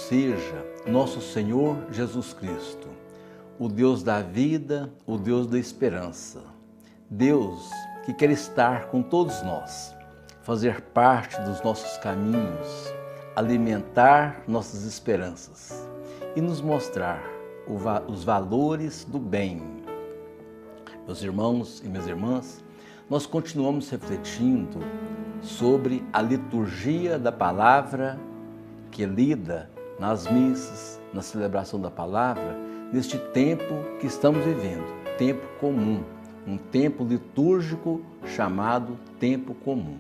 seja nosso Senhor Jesus Cristo, o Deus da vida, o Deus da esperança. Deus que quer estar com todos nós, fazer parte dos nossos caminhos, alimentar nossas esperanças e nos mostrar os valores do bem. Meus irmãos e minhas irmãs, nós continuamos refletindo sobre a liturgia da palavra que é lida nas missas, na celebração da palavra, neste tempo que estamos vivendo, tempo comum, um tempo litúrgico chamado tempo comum.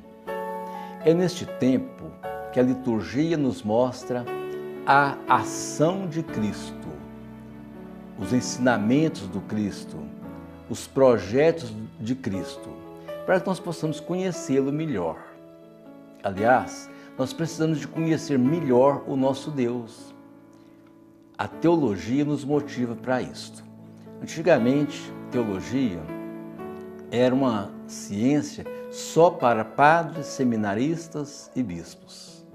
É neste tempo que a liturgia nos mostra a ação de Cristo, os ensinamentos do Cristo, os projetos de Cristo, para que nós possamos conhecê-lo melhor. Aliás, nós precisamos de conhecer melhor o nosso Deus. A teologia nos motiva para isto. Antigamente, teologia era uma ciência só para padres, seminaristas e bispos.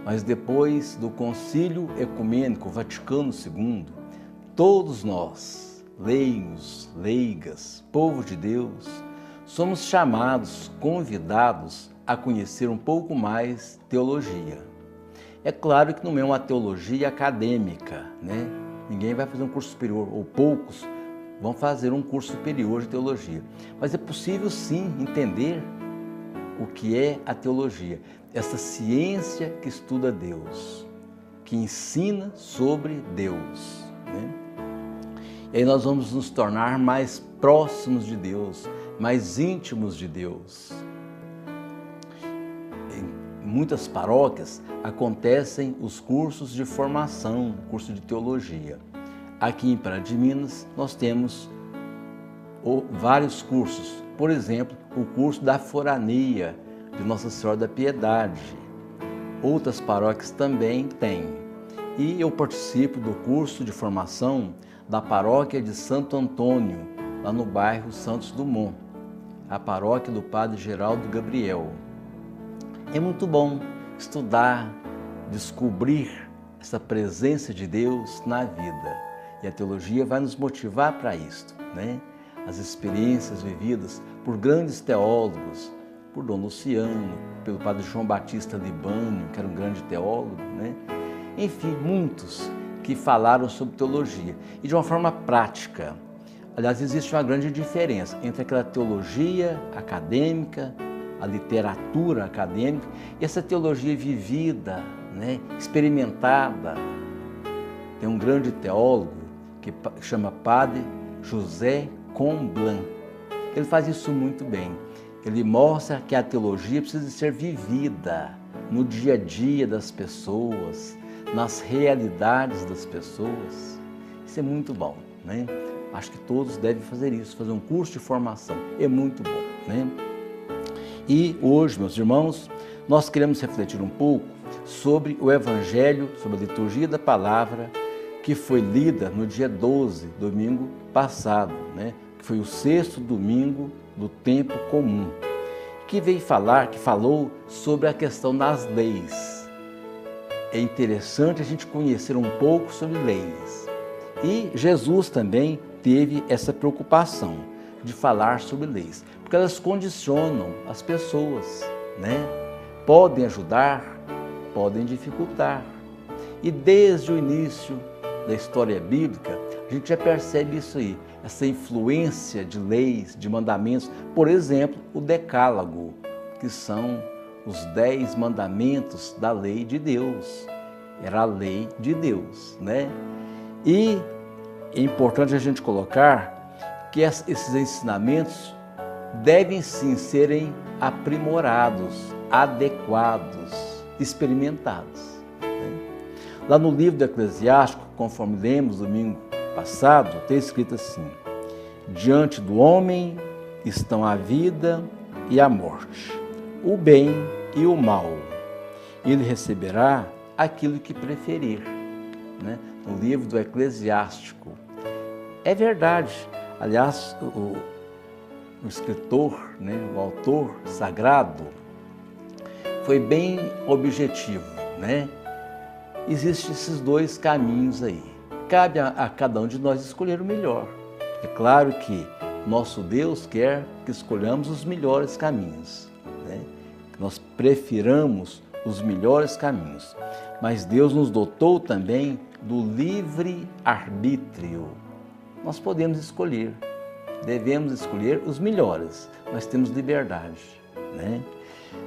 Mas depois do Concílio Ecumênico Vaticano II, todos nós, leigos, leigas, povo de Deus, somos chamados, convidados a conhecer um pouco mais teologia. É claro que não é uma teologia acadêmica, né? Ninguém vai fazer um curso superior, ou poucos vão fazer um curso superior de teologia. Mas é possível sim entender o que é a teologia, essa ciência que estuda Deus, que ensina sobre Deus, né? E aí nós vamos nos tornar mais próximos de Deus, mais íntimos de Deus. Em muitas paróquias acontecem os cursos de formação, curso de teologia. Aqui em Pará de Minas nós temos vários cursos, por exemplo, o curso da Forania de Nossa Senhora da Piedade. Outras paróquias também têm. E eu participo do curso de formação da paróquia de Santo Antônio, lá no bairro Santos Dumont, a paróquia do Padre Geraldo Gabriel. É muito bom estudar, descobrir essa presença de Deus na vida. E a teologia vai nos motivar para isto, né? As experiências vividas por grandes teólogos, por Dom Luciano, pelo Padre João Batista Libânio, que era um grande teólogo, né? Enfim, muitos que falaram sobre teologia e de uma forma prática. Aliás, existe uma grande diferença entre aquela teologia acadêmica, a literatura acadêmica e essa teologia vivida, né, experimentada. Tem um grande teólogo que chama Padre José Comblan. Ele faz isso muito bem. Ele mostra que a teologia precisa ser vivida no dia a dia das pessoas, nas realidades das pessoas. Isso é muito bom, né? Acho que todos devem fazer isso, fazer um curso de formação. É muito bom, né? E hoje, meus irmãos, nós queremos refletir um pouco sobre o Evangelho, sobre a liturgia da palavra, que foi lida no dia 12, domingo passado, né? Que foi o 6º domingo do tempo comum, que falou sobre a questão das leis. É interessante a gente conhecer um pouco sobre leis. E Jesus também teve essa preocupação de falar sobre leis, porque elas condicionam as pessoas, né? Podem ajudar, podem dificultar. E desde o início da história bíblica, a gente já percebe isso aí, essa influência de leis, de mandamentos. Por exemplo, o Decálogo, que são os 10 mandamentos da lei de Deus. Era a lei de Deus, né? E é importante a gente colocar que esses ensinamentos devem sim serem aprimorados, adequados, experimentados, né? Lá no livro do Eclesiástico, conforme lemos domingo passado, tem escrito assim: diante do homem estão a vida e a morte, o bem e o mal. Ele receberá aquilo que preferir, né? No livro do Eclesiástico. É verdade. Aliás, o escritor, né, o autor sagrado, foi bem objetivo, né? existem esses dois caminhos aí. Cabe a cada um de nós escolher o melhor. É claro que nosso Deus quer que escolhamos os melhores caminhos, né? Que nós prefiramos os melhores caminhos. Mas Deus nos dotou também do livre arbítrio. Nós podemos escolher, devemos escolher os melhores, mas temos liberdade, né?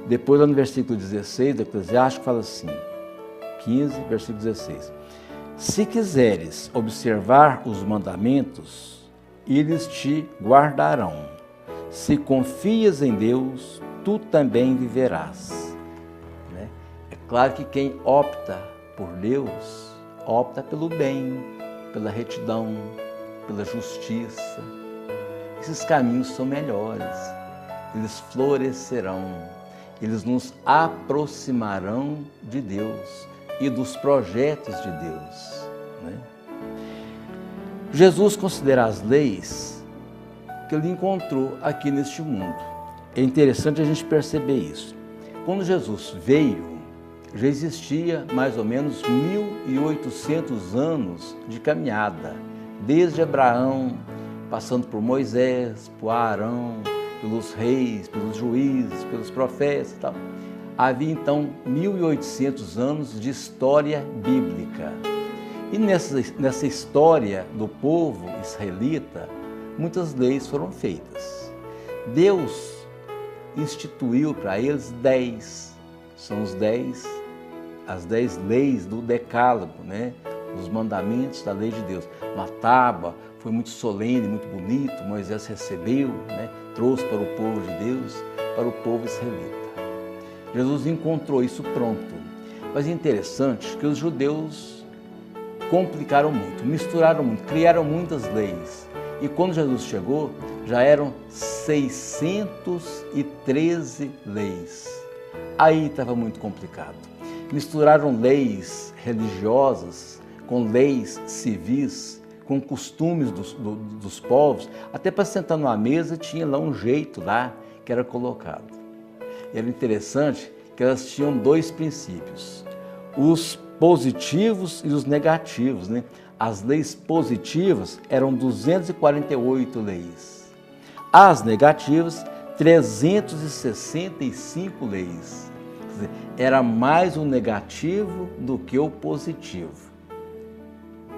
Depois, lá no versículo 16 do Eclesiástico, fala assim, 15, versículo 16. Se quiseres observar os mandamentos, eles te guardarão. Se confias em Deus, tu também viverás. Né? É claro que quem opta por Deus, opta pelo bem, pela retidão, pela justiça. Esses caminhos são melhores, eles florescerão, eles nos aproximarão de Deus e dos projetos de Deus, né? Jesus considera as leis que ele encontrou aqui neste mundo. É interessante a gente perceber isso. Quando Jesus veio, já existia mais ou menos 1.800 anos de caminhada, desde Abraão, passando por Moisés, por Arão, pelos reis, pelos juízes, pelos profetas e tal. Havia então 1.800 anos de história bíblica. E nessa história do povo israelita, muitas leis foram feitas. Deus instituiu para eles 10, são as 10 leis do decálogo, né? Os mandamentos da lei de Deus. Uma tábua, foi muito solene, muito bonito, Moisés recebeu, né? Trouxe para o povo de Deus, para o povo israelita. Jesus encontrou isso pronto. Mas é interessante que os judeus complicaram muito, misturaram muito, criaram muitas leis. E quando Jesus chegou, já eram 613 leis. Aí estava muito complicado. Misturaram leis religiosas com leis civis, com costumes dos povos. Até para sentar numa mesa tinha lá um jeito lá que era colocado. E era interessante que elas tinham dois princípios, os positivos e os negativos, né? As leis positivas eram 248 leis, as negativas 365 leis. Quer dizer, era mais o negativo do que o positivo.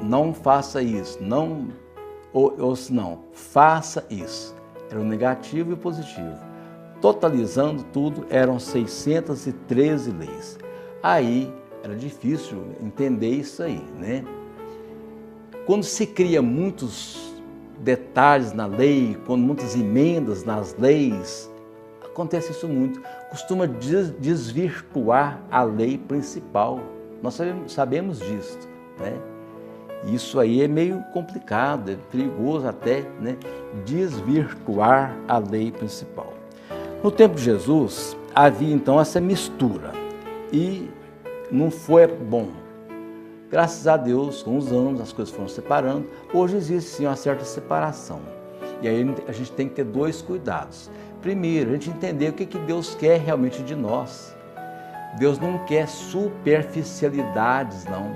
Não faça isso, não, ou não, faça isso. Era o negativo e o positivo. Totalizando tudo, eram 613 leis. Aí era difícil entender isso aí, né? Quando se cria muitos detalhes na lei, quando muitas emendas nas leis, acontece isso muito. Costuma desvirtuar a lei principal. Nós sabemos disso, né? Isso aí é meio complicado, é perigoso até, né? Desvirtuar a lei principal. No tempo de Jesus, havia então essa mistura e não foi bom. Graças a Deus, com os anos, as coisas foram separando. Hoje existe sim uma certa separação. E aí a gente tem que ter dois cuidados. Primeiro, a gente entender o que Deus quer realmente de nós. Deus não quer superficialidades, não.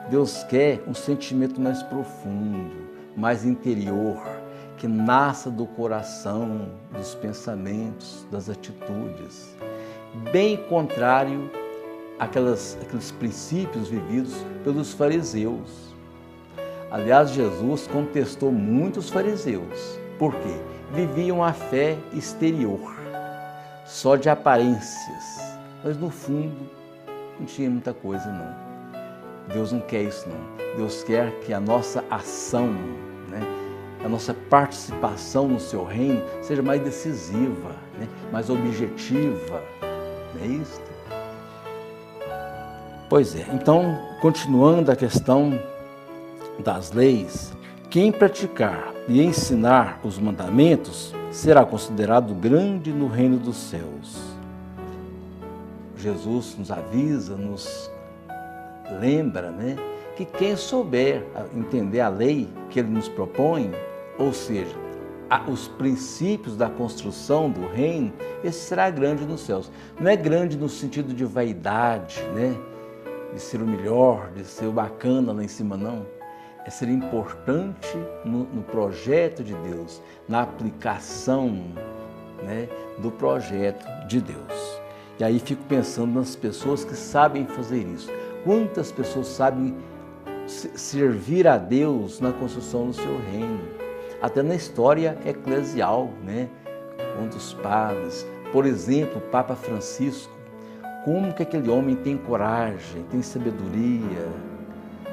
Deus quer um sentimento mais profundo, mais interior, que nasça do coração, dos pensamentos, das atitudes. Bem contrário àqueles princípios vividos pelos fariseus. Aliás, Jesus contestou muitos fariseus. Por quê? Viviam a fé exterior, só de aparências, mas no fundo não tinha muita coisa não. Deus não quer isso não. Deus quer que a nossa ação, né, a nossa participação no seu reino seja mais decisiva, né, mais objetiva. Não é isso? Pois é, então, continuando a questão das leis, quem praticar e ensinar os mandamentos será considerado grande no reino dos céus. Jesus nos avisa, nos lembra, né, que quem souber entender a lei que ele nos propõe, ou seja, os princípios da construção do reino, esse será grande nos céus. Não é grande no sentido de vaidade, né? de ser o melhor, de ser o bacana lá em cima, não. É ser importante no projeto de Deus, na aplicação, né, do projeto de Deus. E aí fico pensando nas pessoas que sabem fazer isso. Quantas pessoas sabem servir a Deus na construção do seu reino? Até na história eclesial, né? Quantos padres, por exemplo, o Papa Francisco, como que aquele homem tem coragem, tem sabedoria,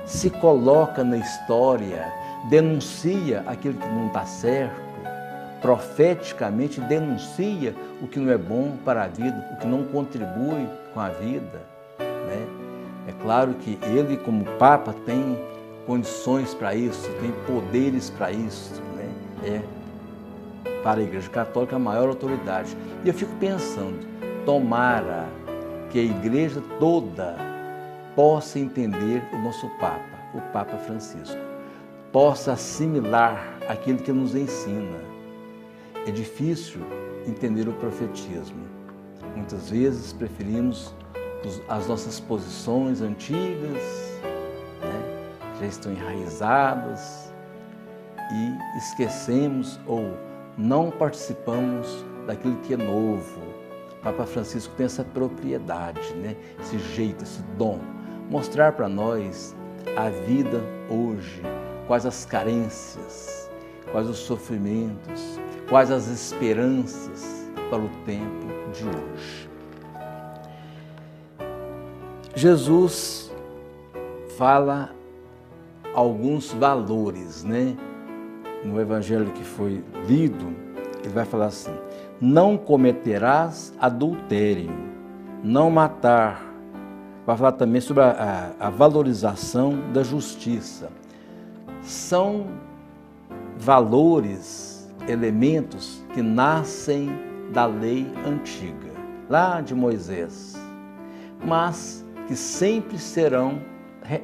se coloca na história, denuncia aquilo que não está certo, profeticamente denuncia o que não é bom para a vida, o que não contribui com a vida, né? É claro que ele, como Papa, tem condições para isso, tem poderes para isso, né? É, para a Igreja Católica, a maior autoridade. E eu fico pensando, tomara que a Igreja toda possa entender o nosso Papa, o Papa Francisco, possa assimilar aquilo que nos ensina. É difícil entender o profetismo. Muitas vezes preferimos as nossas posições antigas, né, que já estão enraizadas, e esquecemos ou não participamos daquilo que é novo. O Papa Francisco tem essa propriedade, né, esse jeito, esse dom, mostrar para nós a vida hoje, quais as carências, quais os sofrimentos, quais as esperanças para o tempo de hoje. Jesus fala alguns valores, né? No evangelho que foi lido, ele vai falar assim: não cometerás adultério, não matar. Vai falar também sobre a valorização da justiça. São valores, elementos que nascem da lei antiga, lá de Moisés, mas que sempre serão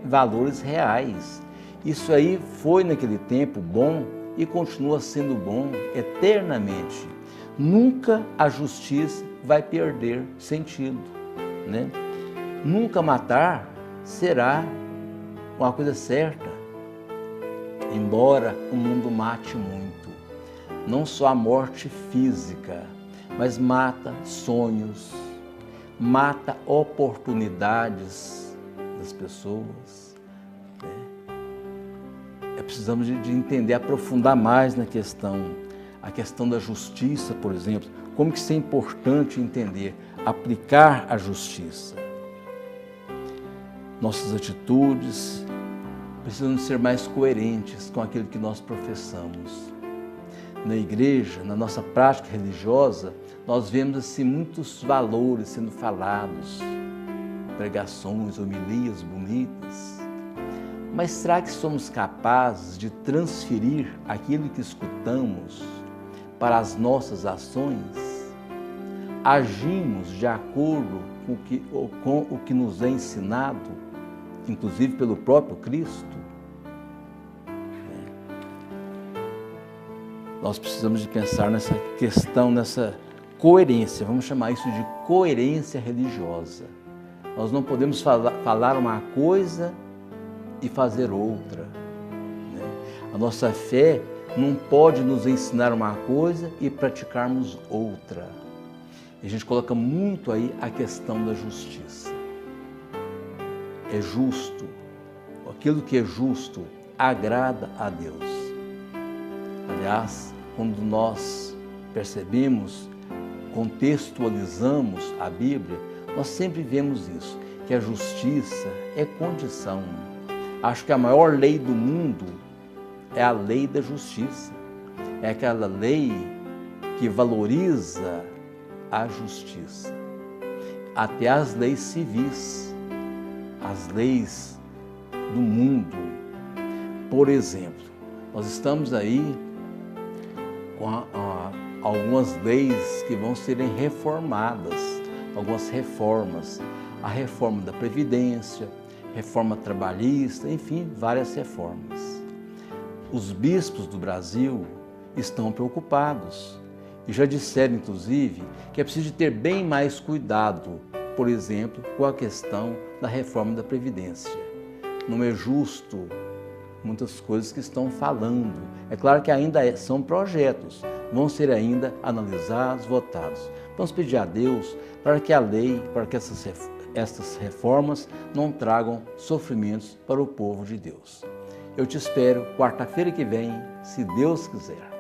valores reais. Isso aí foi naquele tempo bom e continua sendo bom eternamente. Nunca a justiça vai perder sentido, né? Nunca matar será uma coisa certa, embora o mundo mate muito. Não só a morte física, mas mata sonhos, mata oportunidades das pessoas. Precisamos de entender, aprofundar mais na questão, a questão da justiça, por exemplo, como que isso é importante entender, aplicar a justiça. Nossas atitudes precisam ser mais coerentes com aquilo que nós professamos. Na igreja, na nossa prática religiosa, nós vemos assim muitos valores sendo falados, pregações, homilias bonitas. Mas será que somos capazes de transferir aquilo que escutamos para as nossas ações? Agimos de acordo com o que nos é ensinado, inclusive pelo próprio Cristo? Nós precisamos de pensar nessa questão, nessa coerência, vamos chamar isso de coerência religiosa. Nós não podemos falar uma coisa e fazer outra, né? A nossa fé não pode nos ensinar uma coisa e praticarmos outra. E a gente coloca muito aí a questão da justiça. É justo, aquilo que é justo agrada a Deus. Aliás, quando nós percebemos, contextualizamos a Bíblia, nós sempre vemos isso, que a justiça é condição. Acho que a maior lei do mundo é a lei da justiça. É aquela lei que valoriza a justiça. Até as leis civis, as leis do mundo. Por exemplo, nós estamos aí com algumas leis que vão serem reformadas, algumas reformas. A reforma da Previdência, reforma trabalhista, enfim, várias reformas. Os bispos do Brasil estão preocupados e já disseram, inclusive, que é preciso ter bem mais cuidado por exemplo, com a questão da reforma da Previdência. Não é justo muitas coisas que estão falando. É claro que ainda são projetos, vão ser ainda analisados, votados. Vamos pedir a Deus para que a lei, para que essas reformas não tragam sofrimentos para o povo de Deus. Eu te espero quarta-feira que vem, se Deus quiser.